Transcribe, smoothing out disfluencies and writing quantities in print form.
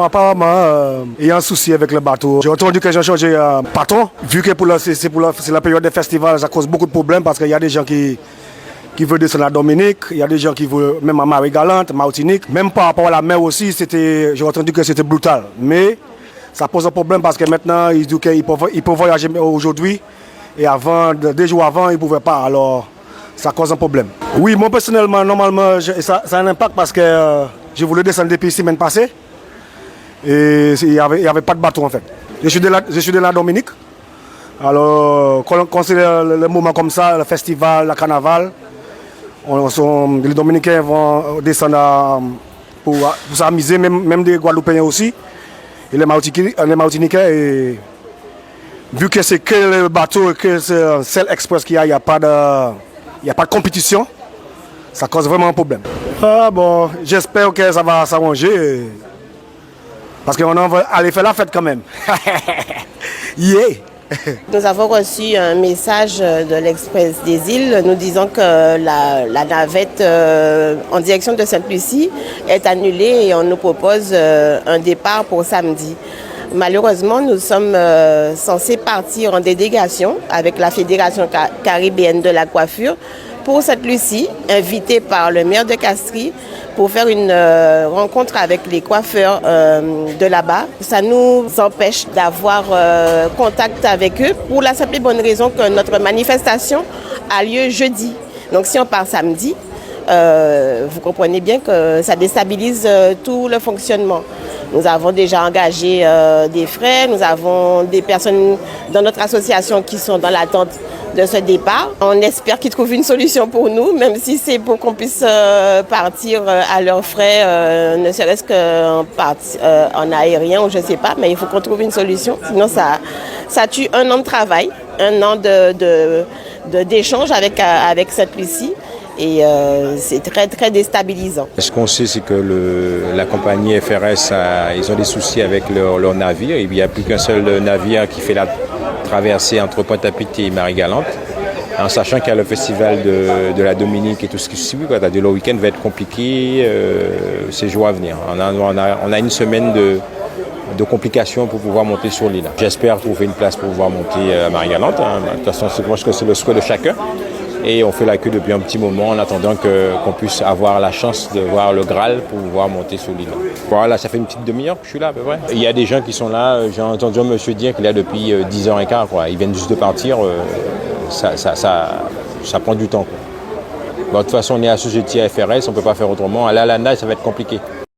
Apparemment, il y a un souci avec le bateau. J'ai entendu que j'ai changé patron. Vu que c'est la période des festivals, ça cause beaucoup de problèmes parce qu'il y a des gens qui veulent descendre à Dominique, il y a des gens qui veulent même à Marie-Galante, Martinique. Même par rapport à la mer aussi, j'ai entendu que c'était brutal. Mais ça pose un problème parce que maintenant, ils disent qu'ils peuvent voyager aujourd'hui. Et avant, 2 jours avant, ils ne pouvaient pas. Alors, ça cause un problème. Oui, moi personnellement, normalement, ça a un impact parce que je voulais descendre depuis la semaine passée. Et il n'y avait pas de bateau en fait. Je suis de la Dominique. Alors, quand c'est le moment comme ça, le festival, le carnaval, les Dominicains vont descendre pour s'amuser, même des Guadeloupéens aussi. Et les Martiniquais, et vu que c'est que le bateau, que c'est un seul express qu'il y a, il n'y a pas de compétition, ça cause vraiment un problème. Bon, j'espère que ça va s'arranger. Parce qu'on va aller faire la fête quand même. Yeah. Nous avons reçu un message de l'Express des îles nous disant que la navette en direction de Sainte-Lucie est annulée et on nous propose un départ pour samedi. Malheureusement, nous sommes censés partir en délégation avec la Fédération caribéenne de la coiffure pour Sainte-Lucie, invités par le maire de Castries pour faire une rencontre avec les coiffeurs de là-bas. Ça nous empêche d'avoir contact avec eux pour la simple et bonne raison que notre manifestation a lieu jeudi. Donc si on part samedi, vous comprenez bien que ça déstabilise tout le fonctionnement. Nous avons déjà engagé des frais, nous avons des personnes dans notre association qui sont dans l'attente de ce départ. On espère qu'ils trouvent une solution pour nous, même si c'est pour qu'on puisse partir à leurs frais, ne serait-ce qu'en aérien ou je ne sais pas, mais il faut qu'on trouve une solution. Sinon, ça tue un an de travail, un an d'échange avec cette Lucie. Et c'est très, très déstabilisant. Ce qu'on sait, c'est que la compagnie FRS, ils ont des soucis avec leur navire. Il n'y a plus qu'un seul navire qui fait la traversée entre Pointe-à-Pitre et Marie-Galante. En sachant qu'il y a le festival de la Dominique et tout ce qui suit, le week-end va être compliqué ces jours à venir. On a une semaine de complications pour pouvoir monter sur l'île. J'espère trouver une place pour pouvoir monter à Marie-Galante. De toute façon, je pense que c'est le souhait de chacun. Et on fait la queue depuis un petit moment en attendant qu'on puisse avoir la chance de voir le Graal pour pouvoir monter sur l'île. Voilà, ça fait une petite demi-heure que je suis là à peu près. Il y a des gens qui sont là, j'ai entendu un monsieur dire qu'il est là depuis 10h15. Ils viennent juste de partir, ça prend du temps. Bon, de toute façon, on est assujetti à FRS, on ne peut pas faire autrement. Aller à la nage, ça va être compliqué.